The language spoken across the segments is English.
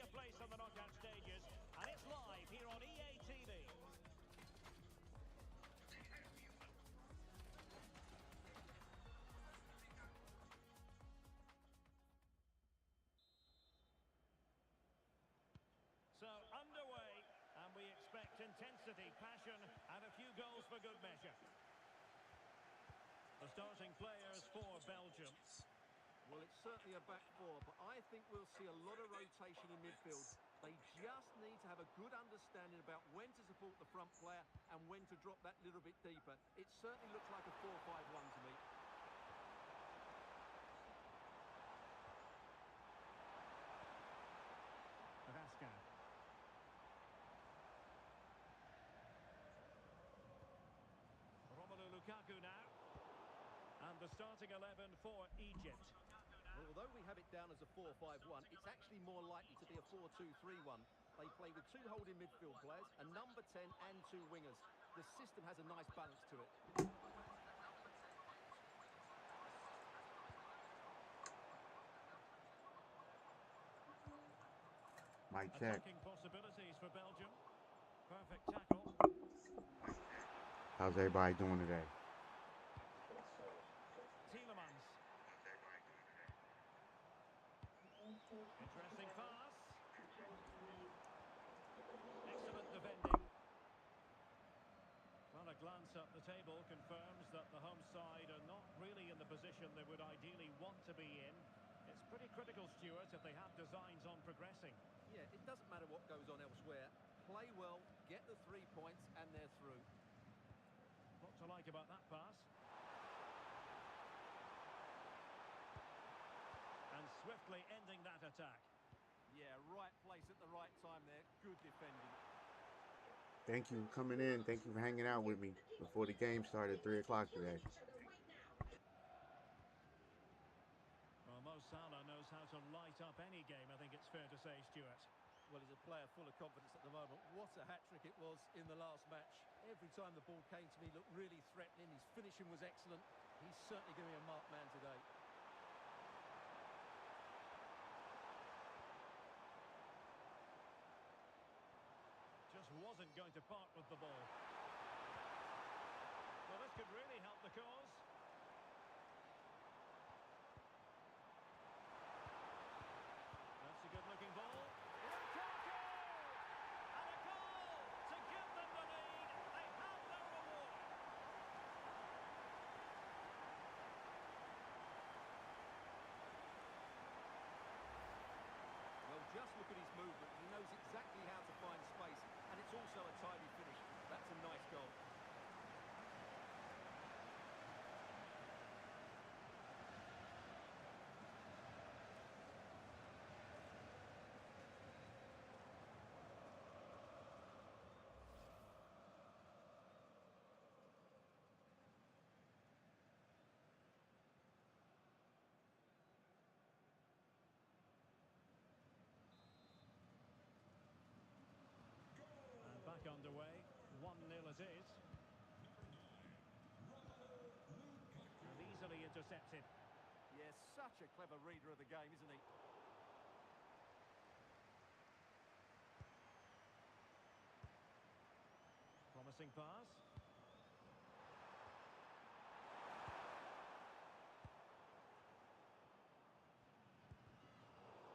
a place on the knockout stages, and it's live here on EA TV. So underway, and we expect intensity, passion, and a few goals for good measure. The starting players for Belgium. Well, it's certainly a back four, but I think we'll see a lot of rotation in midfield. They just need to have a good understanding about when to support the front player and when to drop that little bit deeper. It certainly looks like a 4-5-1 to me. Raskin. Romelu Lukaku now. And the starting 11 for Egypt. Well, although we have it down as a 4-5-1, it's actually more likely to be a 4-2-3-1. They play with two holding midfield players, a number 10 and two wingers. The system has a nice balance to it. Mic check. Attacking possibilities for Belgium. Perfect tackle. How's everybody doing today? Tielemans. Interesting pass. Excellent defending. Well, a glance at the table confirms that the home side are not really in the position they would ideally want to be in. It's pretty critical, Stuart, if they have designs on progressing. Yeah, it doesn't matter what goes on elsewhere. Play well, get the 3 points, and they're through. What to like about that pass? And swiftly ending that attack. Yeah, right place at the right time there. Good defending. Thank you for coming in. Thank you for hanging out with me before the game started at 3 o'clock today. Well, Mo Salah knows how to light up any game, I think it's fair to say, Stuart. Well, he's a player full of confidence at the moment. What a hat-trick it was in the last match. Every time the ball came to me, he looked really threatening. His finishing was excellent. He's certainly going to be a marked man today. Just wasn't going to part with the ball. Well, this could really help the cause. That's a good-looking ball. Lukaku! And a goal to give them the lead. They have their reward. Well, just look at his movement. He knows exactly how to find space, and it's also a tidy finish. That's a nice goal. And back underway. 1-0 it is. And easily intercepted. Yes, such a clever reader of the game, isn't he? Promising pass.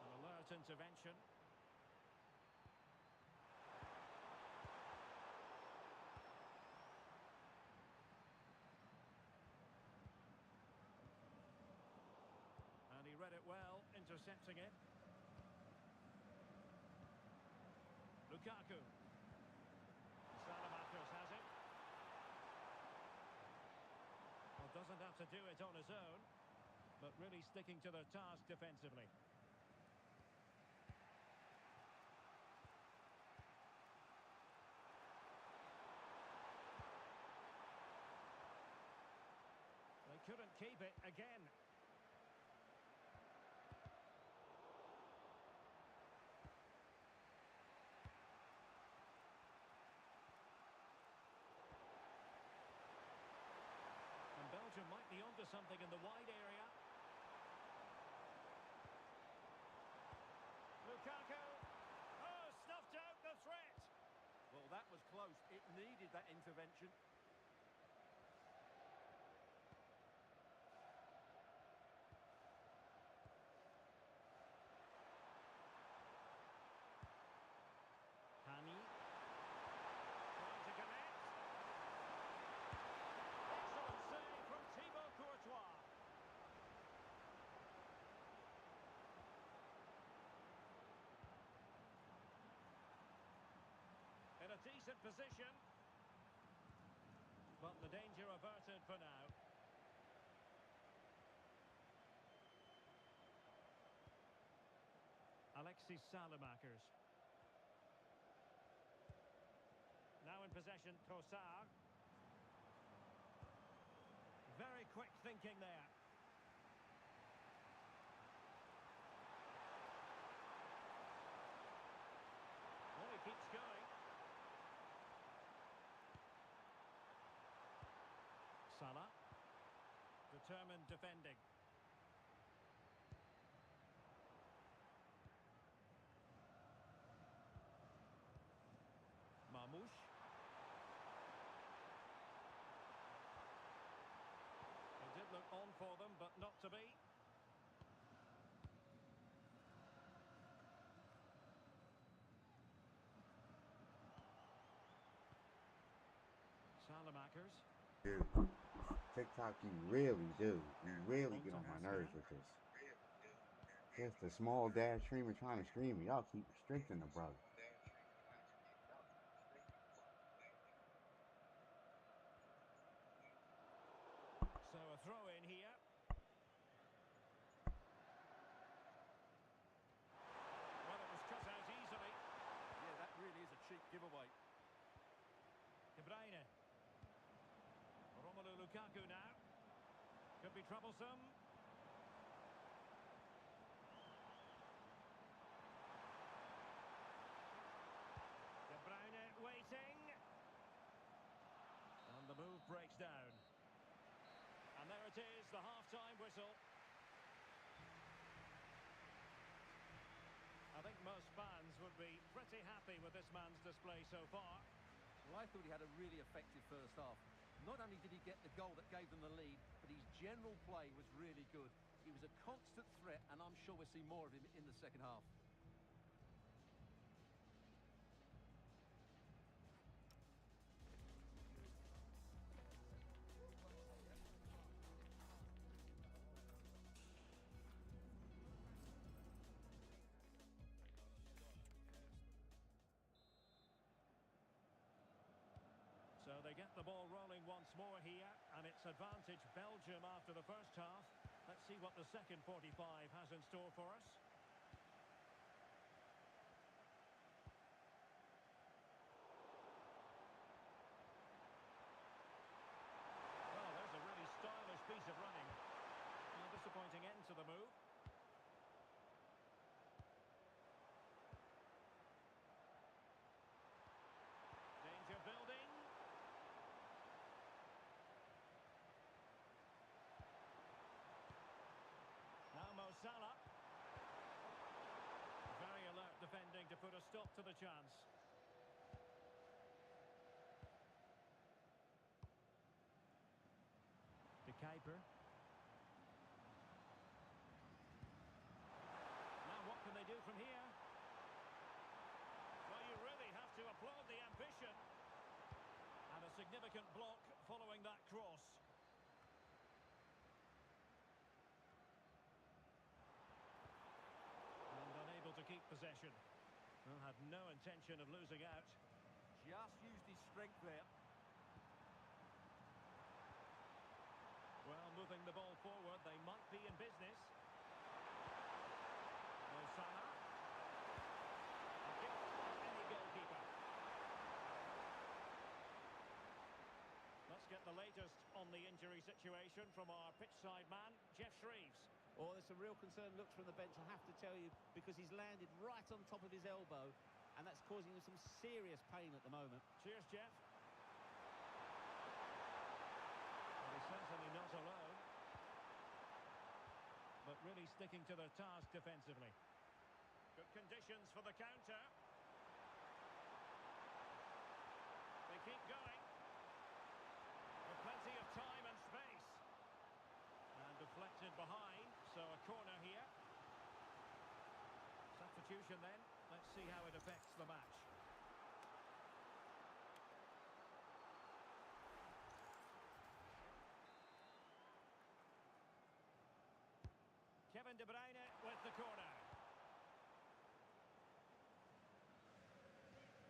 An alert intervention. And he read it well, intercepting it. Lukaku. Salamakers has it. Well, doesn't have to do it on his own, but really sticking to their task defensively. They couldn't keep it again. And Belgium might be onto something in the wide area. Lukaku. was close. It needed that intervention. Hani. Trying to connect. Excellent save from Thibaut Courtois. In a decent position. But the danger averted for now. Alexis Saelemaekers. Now in possession, Trossard. Very quick thinking there. Oh, he keeps going. Salah. Determined defending. Mamouche. It did look on for them, but not to be. Saelemaekers. Dude, TikTok, you really do. You really get on my nerves with this. Just a small dad streamer trying to stream. Y'all keep restricting the brother. So a throw in here. Well, it was cut out easily. Yeah, that really is a cheap giveaway. De Bruyne. Romelu Lukaku now. Could be troublesome. De Bruyne waiting. And the move breaks down. And there it is, the half-time whistle. I think most fans would be pretty happy with this man's display so far. Well, I thought he had a really effective first half. Not only did he get the goal that gave them the lead, but his general play was really good. He was a constant threat, and I'm sure we'll see more of him in the second half. So they get the ball rolling once more here, and it's advantage Belgium after the first half. Let's see what the second 45 has in store for us. Well, there's a really stylish piece of running. A disappointing end to the move. Danger building. Now Mo Salah. Very alert defending to put a stop to the chance. De Kuiper. Now what can they do from here? Well, you really have to applaud the ambition. And a significant block following that cross. To keep possession. Well, had no intention of losing out. Just used his strength there. Well, moving the ball forward, they might be in business. Mo Salah. A gift for any goalkeeper. Let's get the latest on the injury situation from our pitchside man, Geoff Shreeves. Oh, there's some real concern looks from the bench, I have to tell you, because he's landed right on top of his elbow, and that's causing him some serious pain at the moment. Cheers, Geoff. Well, he's certainly not alone, but really sticking to their task defensively. Good conditions for the counter. keep going. With plenty of time and space. And deflected behind, so a corner here. Substitution then. Let's see how it affects the match. Kevin De Bruyne with the corner.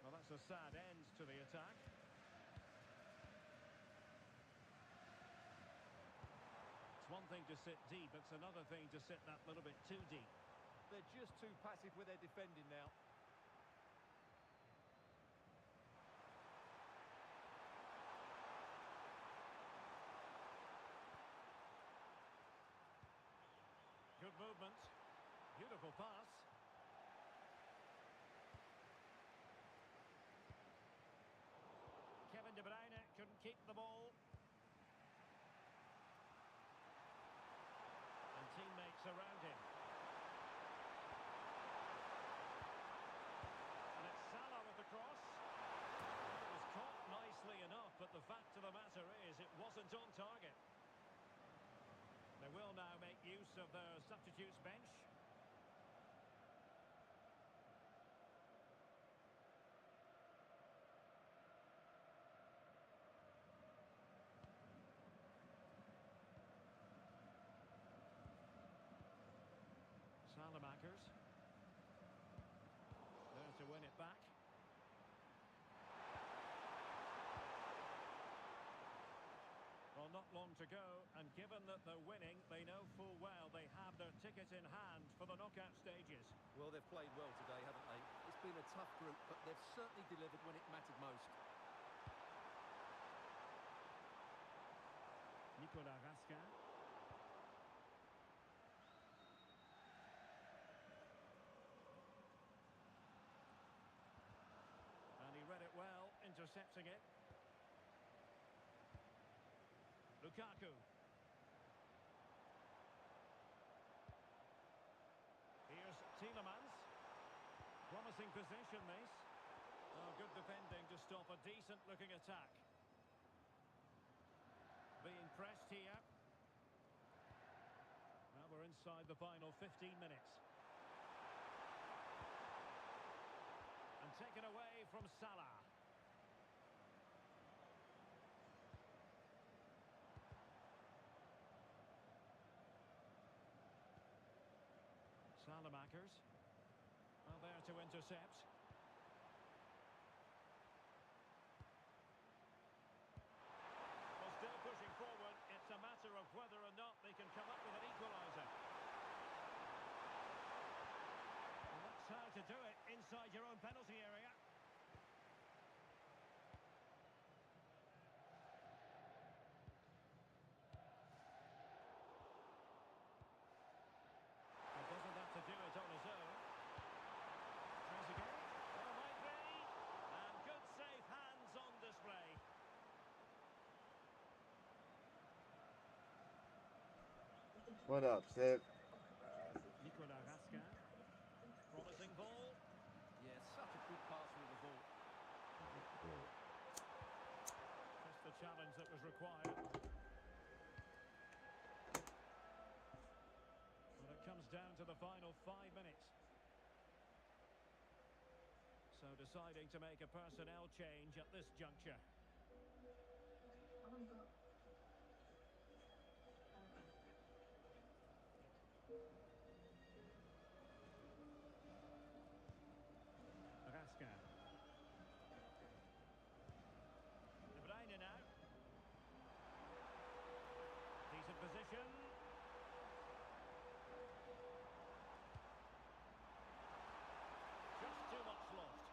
Well, that's a sad end to the attack. It's one thing to sit deep, it's another thing to sit that little bit too deep. They're just too passive with their defending now. Good movement. Beautiful pass. Kevin De Bruyne couldn't keep the ball. And teammates around him. And it's Salah with the cross. It was caught nicely enough, but the fact of the matter is it wasn't on target. They will now make use of their substitutes bench. Salamakers. There to win it back. Well, not long to go, and given that they're winning, they know full well they have their ticket in hand for the knockout stages. Well, they've played well today, haven't they? It's been a tough group, but they've certainly delivered when it mattered most. Nicolas Raskin. And he read it well, intercepting it. Lukaku. Here's Tielemans. Promising position, this. Oh, good defending to stop a decent-looking attack. Being pressed here. Now we're inside the final 15 minutes. And taken away from Salah. Salamakers. Well, there to intercept. Well, still pushing forward. It's a matter of whether or not they can come up with an equaliser. And that's how to do it inside your own penalty area. Doesn't have to do it on his own. Tries again. Well, might be. And good safe hands on display. What up, Sid? Nicolas Raskin. Promising ball. Yeah, such a good pass with the ball. Just the challenge that was required. Well, it comes down to the final 5 minutes. So deciding to make a personnel change at this juncture. Raskin. De Bruyne now. Decent position. Just too much lost.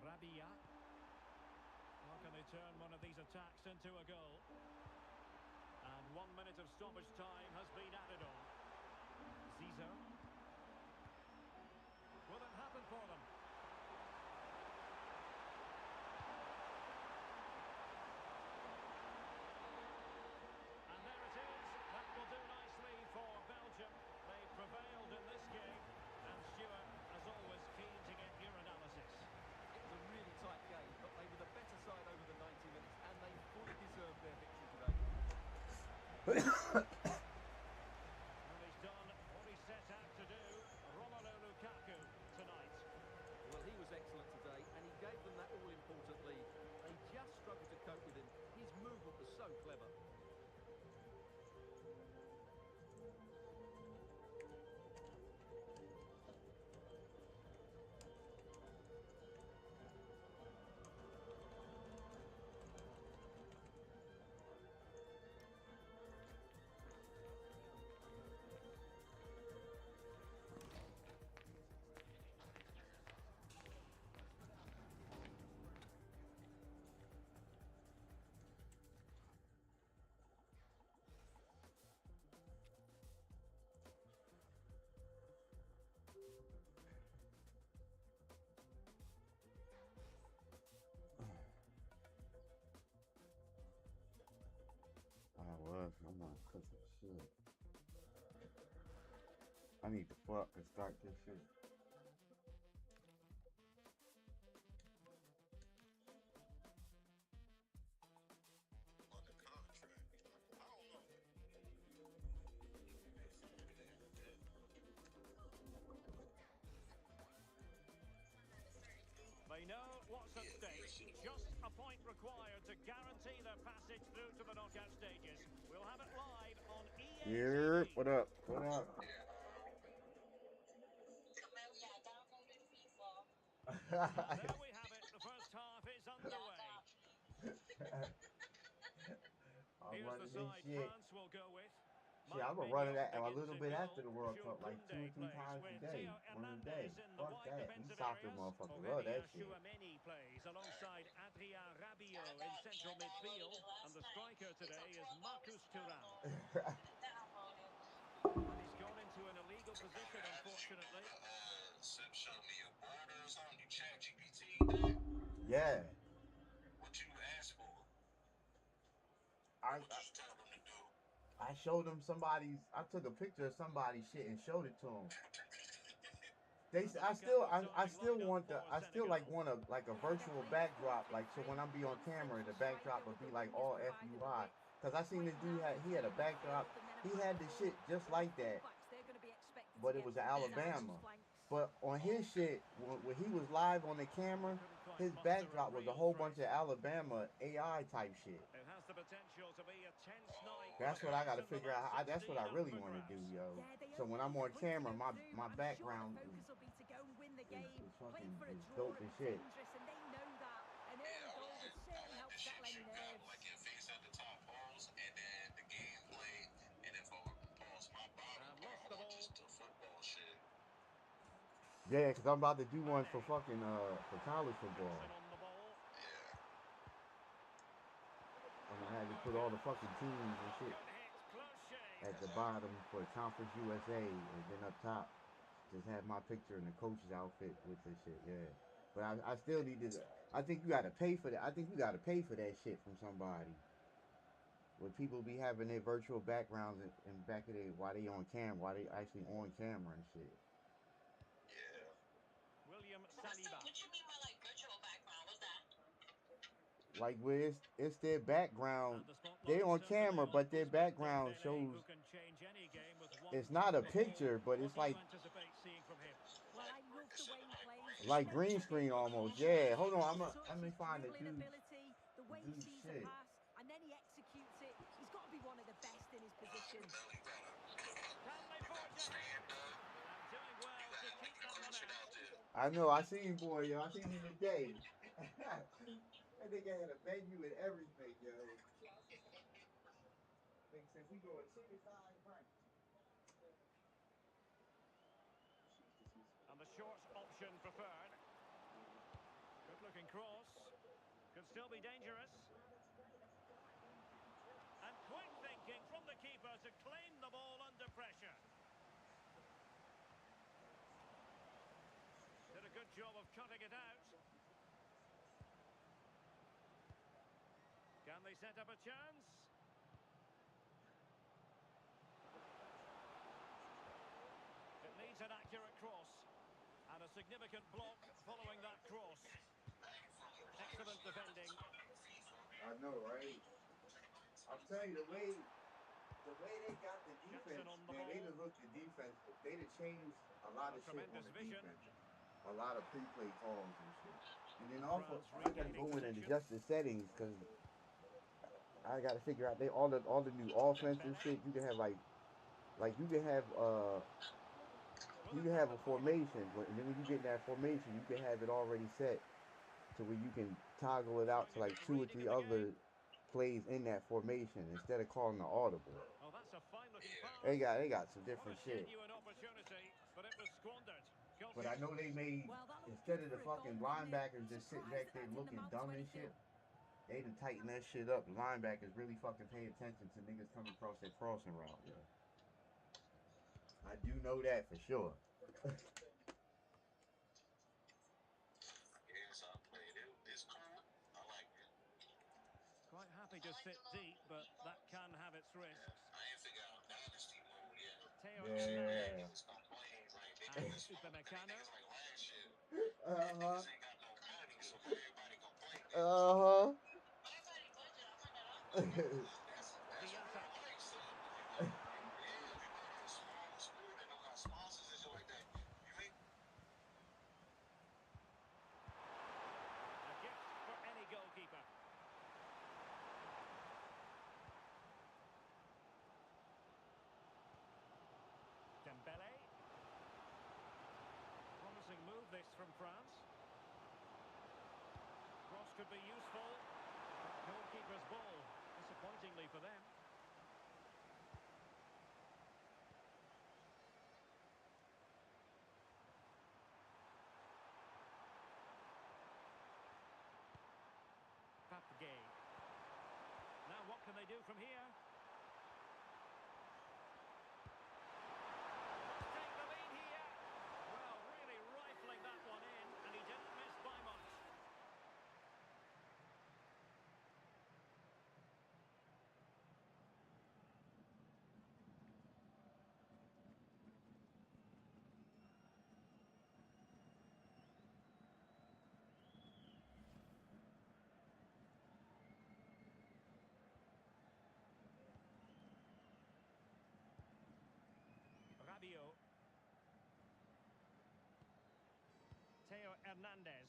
Rabia. How can they turn one of these attacks into a goal? 1 minute of stoppage time has been added on. Caesar. Will it happen for them? And there it is. That will do nicely for Belgium. They prevailed in this game. And Stuart, as always, keen to get your analysis. It was a really tight game, but they were the better side over the 90 minutes, and they fully deserved their victory today. Well, he's done what he set out to do. Romelu Lukaku tonight. Well, he was excellent today, and he gave them that all-important lead. They just struggled to cope with him. His movement was so clever. I'm gonna cook some shit. I need to fuck and start this shit. They know what's at stake. Just a point required to guarantee their passage through to the knockout stages. We'll have it live on EA. Yeah, what up? What up? And there we have it. The first half is underway. Here's the side France will go with. Shit, I'm gonna run it a little bit after the World Cup, like 2 or 3 times a day. One a day. Fuck that. These soccer motherfuckers love that shit. Chouameni plays alongside Adrien Rabiot in central midfield, and the striker today is Marcus Thuram. And he's gone into an illegal position, unfortunately. Sip showed me your border or something. You chat GPT that? Yeah. What you asked for? What you tell them to do? I showed them I took a picture of somebody's shit and showed it to them. I still want a virtual backdrop, like, so when I be on camera, the backdrop would be like all FUI. Cause I seen this dude he had a backdrop. He had the shit just like that, but it was Alabama. But on his shit, when he was live on the camera, his backdrop was a whole bunch of Alabama AI type shit. It has the potential to be a tense night. That's what I gotta figure out. That's what I really want to do, yo. So when I'm on camera, my background is fucking dope as shit. I like the shit you got, like your face at the top, pause, and then the gameplay, and then pause my bottom. I want just the football shit. Yeah, cause I'm about to do one for fucking for college football. I'm gonna have to put all the fucking teams and shit at the bottom for Conference USA, and then up top just have my picture in the coach's outfit with this shit. Yeah, but I still need to. I think you gotta pay for that. I think you gotta pay for that shit from somebody. Where people be having their virtual backgrounds in back of their while they on camera, while they actually on camera and shit. William Saliba. What you mean by like virtual background? What's that? Like where it's their background. They on camera, but their background shows. It's not a picture, but it's like green screen almost. Yeah, hold on. Let me find the dude. Shit. And then he executes it. He's got to be one of the best in his position. I know. I seen you, boy, yo. I seen you today. That nigga had a menu and everything, yo. Nigga said we go a chicken side right. And the short option preferred. Good looking cross. Could still be dangerous. And quick thinking from the the keeper to claim the ball under pressure. Did a good job of cutting it out. Can they set up a chance? It needs an accurate cross. And a significant block following that cross. Excellent defending. I know, right? I'm telling you, the way they got the defense, On the man, they ball. done looked the defense. They done changed a lot of shit on Tremendous the vision. defense. A lot of pre-play calls and shit. And then also, France I got to go in and regaining adjust the settings because I got to figure out all the new offense and shit. You can have like you can have a formation, and then when you get in that formation, you can have it already set to where you can toggle it out to like 2 or 3 other plays in that formation instead of calling the audible. Oh, that's a fine-looking pass. They got some different shit. Genuine opportunity, but it was squandered. But I know they made, Well, that looked instead good of the for a fucking goal, didn't it? linebackers just sitting back Surprised there that didn't looking amount to dumb and anything. shit, they done tighten that shit up. The linebackers really fucking pay attention to niggas coming across that crossing route, yo. I do know that for sure. It's cool. I like it. Quite happy to sit deep, but that can have its risks. I ain't figure out dynasty mode yet. Theo Yeah. Hernandez. Niggas complain like they And niggas smoke, Upamecano. niggas like last year. Uh-huh. Niggas ain't got no money, so everybody complain. Uh-huh. Diatta. Real life, son. Yeah, if you go to a small school that don't got sponsors and shit like that, you ain't. A gift for any goalkeeper. Dembele. Promising move this from France. Cross could be useful. Goalkeeper's ball. Disappointingly for them. Papgay. Now what can they do from here? Take the lead here. Well, really rifling that one in, and he didn't miss by much. Rabiot. Theo Hernandez.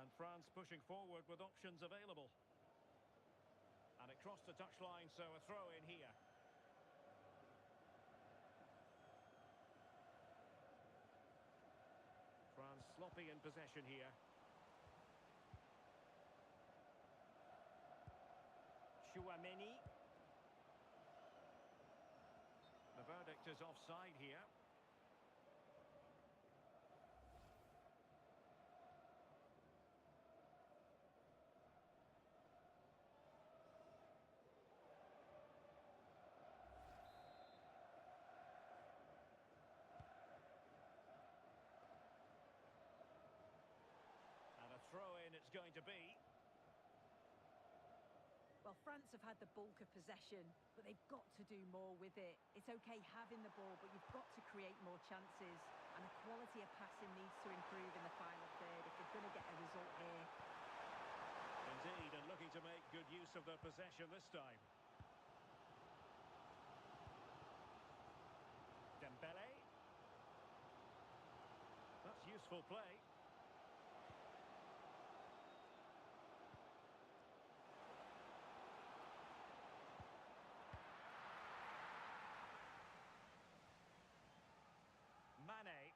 And France pushing forward with options available. And it crossed the touchline, so a throw in here. France sloppy in possession here. Chouameni. The verdict is offside here. And a throw-in it's going to be. Well, France have had the bulk of possession, but they've got to do more with it. It's okay having the ball, but you've got to create more chances. And the quality of passing needs to improve in the final third if they're going to get a result here. Indeed, and looking to make good use of their possession this time. Dembele. That's useful play. Mane.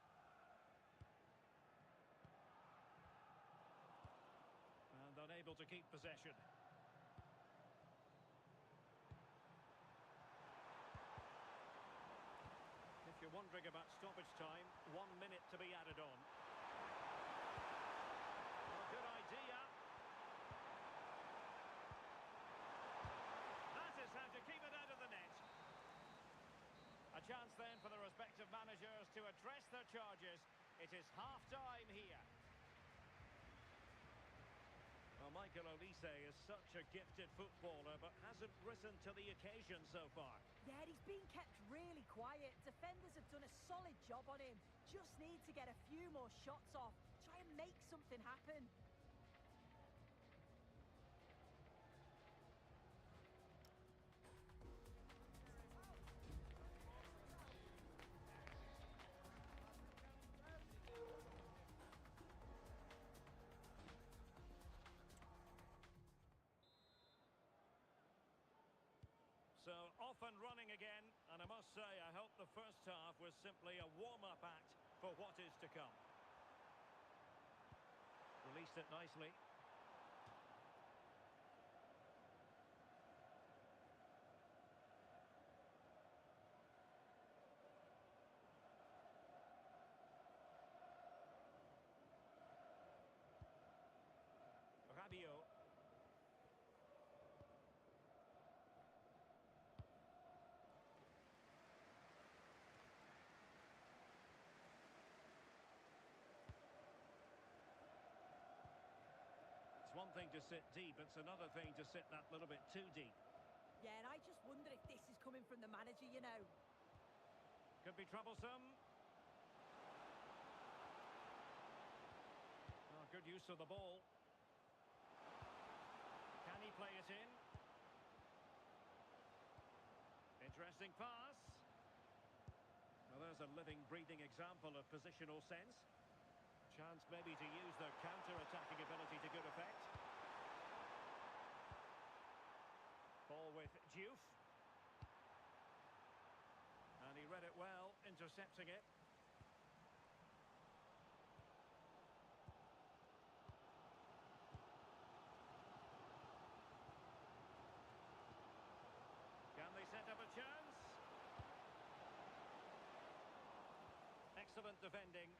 And unable to keep possession. If you're wondering about stoppage time, 1 minute to be added on. Well, good idea. a chance then for the respective managers to address their charges. It is half-time here. Well, Michael Olise is such a gifted footballer, but hasn't risen to the occasion so far. Yeah, he's been kept really quiet. Defenders have done a solid job on him. Just need to get a few more shots off. Try and make something happen. So, off and running again, and I must say, I hope the first half was simply a warm-up act for what is to come. Released it nicely. Rabiot. It's one thing to sit deep, it's another thing to sit that little bit too deep. Yeah, and I just wonder if this is coming from the manager, you know. Could be troublesome. Oh, good use of the ball. Can he play it in? Interesting pass. Well, there's a living, breathing example of positional sense. Chance maybe to use their counter-attacking ability to good effect. Ball with Diouf. And he read it well, intercepting it. Can they set up a chance? Excellent defending.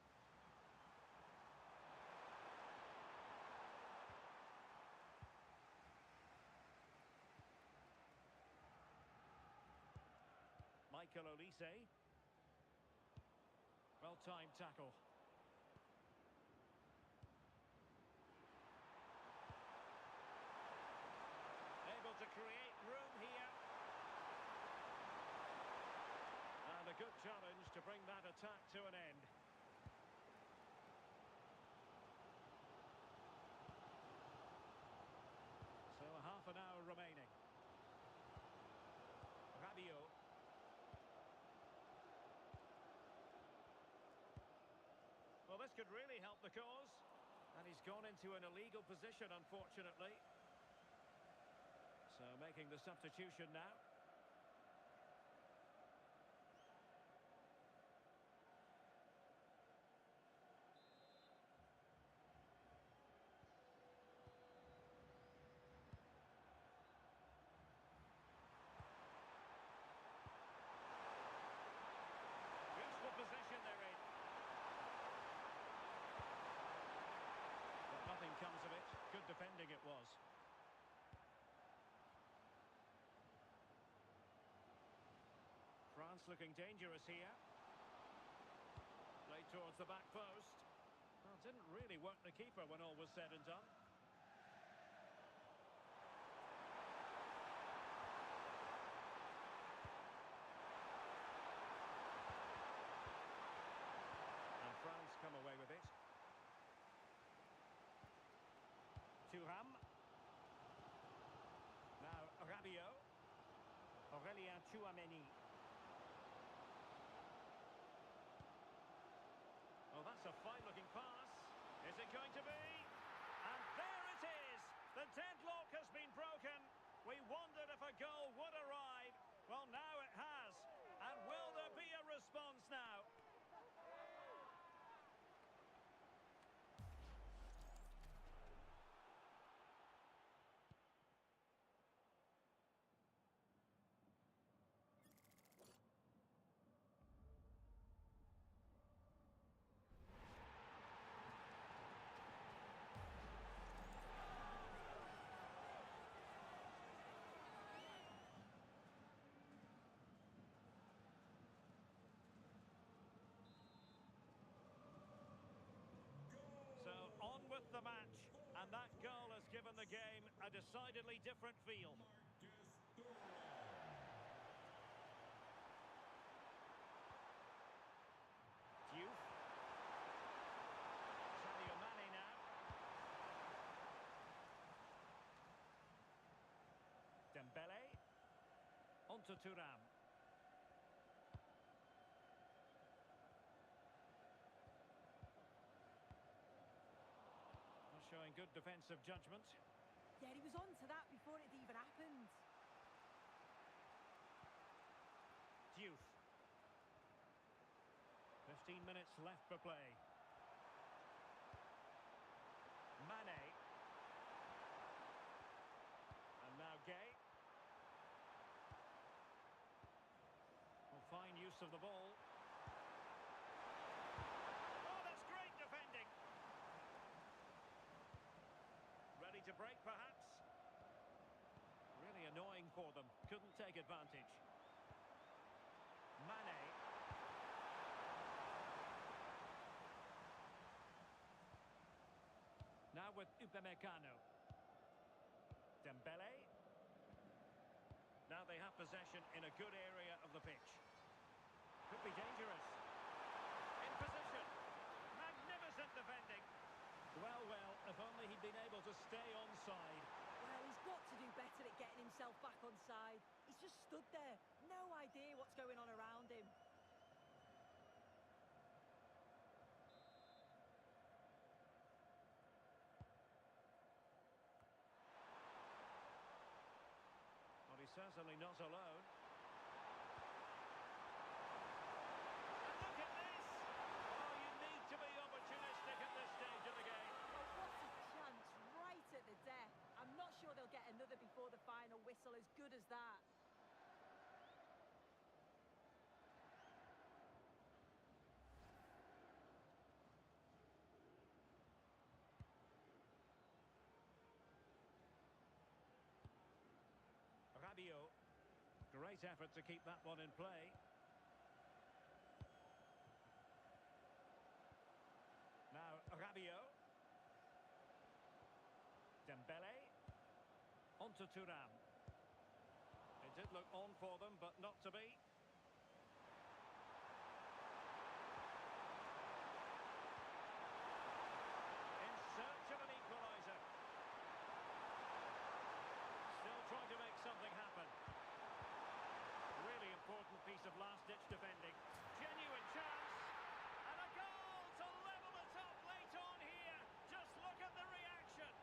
Michael Olise. Well-timed tackle. Able to create room here. And a good challenge to bring that attack to an end. So half an hour remaining. Rabiot. Well, this could really help the cause. And he's gone into an illegal position, unfortunately. So making the substitution now. Useful position they're in. But nothing comes of it. Good defending it was. France looking dangerous here. Played towards the back post. Well, didn't really work the keeper when all was said and done. And France come away with it. Thuram. Now Rabiot. Aurélien Tchouameni. Oh, that's a fine-looking pass. Is it going to be? And there it is! The deadlock has been broken. We wondered if a goal would arrive. Well, now it has. And will there be a response now? given the game a decidedly different feel. Diouf. Sadio Mane now. Dembele. Onto Thuram. Not showing good defensive judgment. Yeah, he was on to that before it even happened. Diouf. 15 minutes left for play. Mane. And now Gay. Well, fine use of the ball. Oh, that's great defending. Ready to break, perhaps. Really annoying for them. Couldn't take advantage. Mane. Now with Upamecano. Dembele. Now they have possession in a good area of the pitch. Could be dangerous. In position. Magnificent defending. Well, if only he'd been able to stay onside. Well, he's got to do better at getting himself back on side. He's just stood there. No idea what's going on around him. Well, he's certainly not alone. And look at this! Oh, you need to be opportunistic at this stage of the game. Oh, what a chance right at the death. I'm not sure they'll get another before the final whistle as good as that. Rabiot. Great effort to keep that one in play. Now Rabiot. Dembele. Onto Thuram. It did look on for them, but not to be. In search of an equaliser. Still trying to make something happen. Really important piece of last-ditch defending. Genuine chance. And a goal to level the top late on here. Just look at the reaction.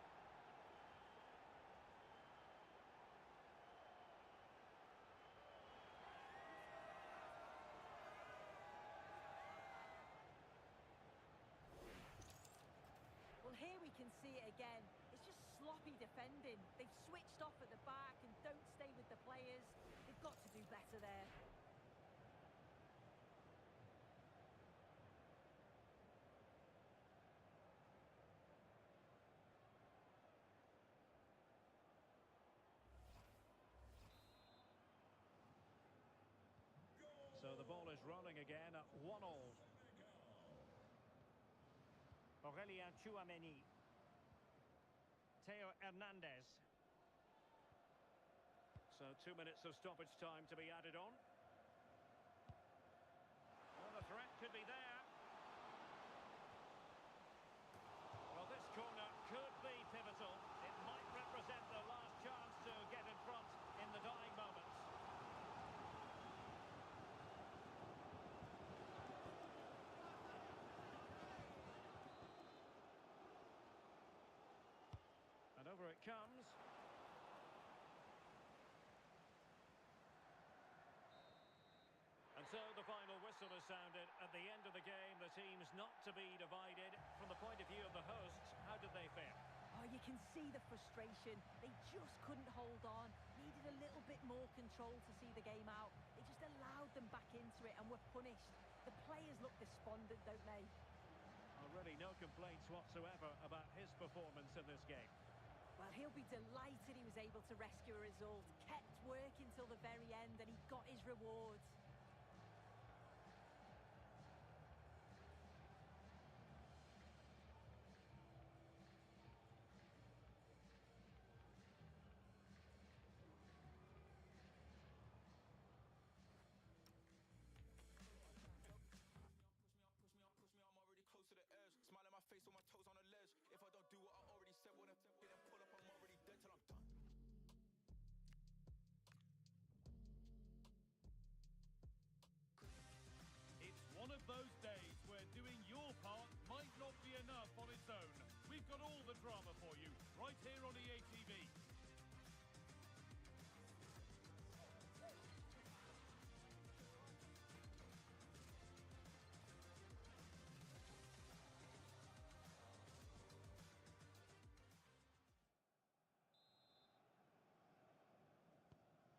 Well, here we can see it again. It's just sloppy defending. They've switched off at the back and don't stay with the players. They've got to do better there. So the ball is rolling again at 1-1. Aurelien Tchouameni. Theo Hernandez. So 2 minutes of stoppage time to be added on. Well, the threat could be there. Well, this corner could be pivotal. It might represent the last chance to get in front in the dying moments. And over it comes. And so the final whistle is sounded. At the end of the game, the team's not to be divided. From the point of view of the hosts, how did they fare? Oh, you can see the frustration. They just couldn't hold on. Needed a little bit more control to see the game out. They just allowed them back into it and were punished. The players look despondent, don't they? Well, really no complaints whatsoever about his performance in this game. Well, he'll be delighted he was able to rescue a result. Kept working till the very end and he got his rewards. right here on EA TV.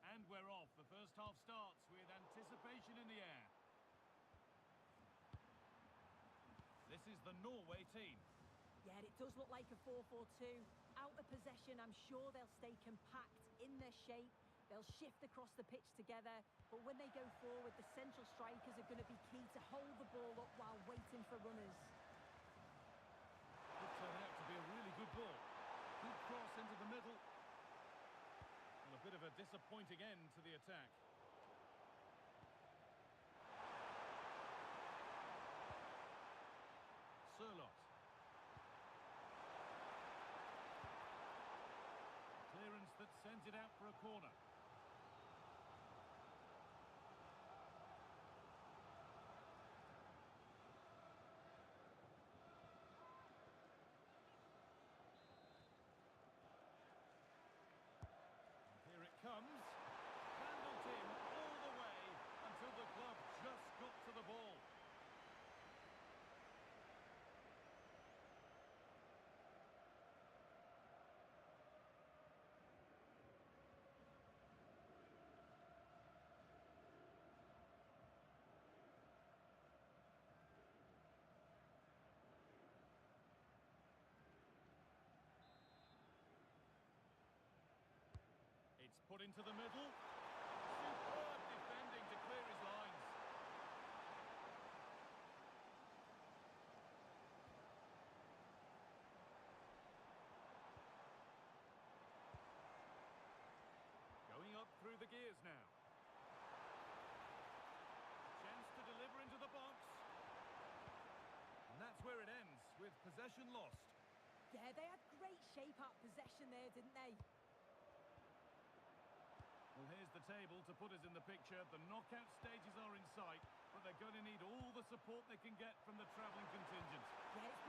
And we're off. The first half starts with anticipation in the air. This is the Norway team. Yeah, it does look like a 4-4-2. Out of possession, I'm sure they'll stay compact in their shape. They'll shift across the pitch together. But when they go forward, the central strikers are going to be key to hold the ball up while waiting for runners. Could turn out to be a really good ball. Good cross into the middle. And a bit of a disappointing end to the attack. Sørloth. Clearance that sends it out for a corner. Here it comes. Handled him all the way until the club just got to the ball. It's put into the middle. Superb defending to clear his lines. Going up through the gears now. Chance to deliver into the box. And that's where it ends, with possession lost. Yeah, they had great shape out possession there, didn't they? Well, here's the table to put us in the picture. The knockout stages are in sight, but they're going to need all the support they can get from the travelling contingent. Yeah, it's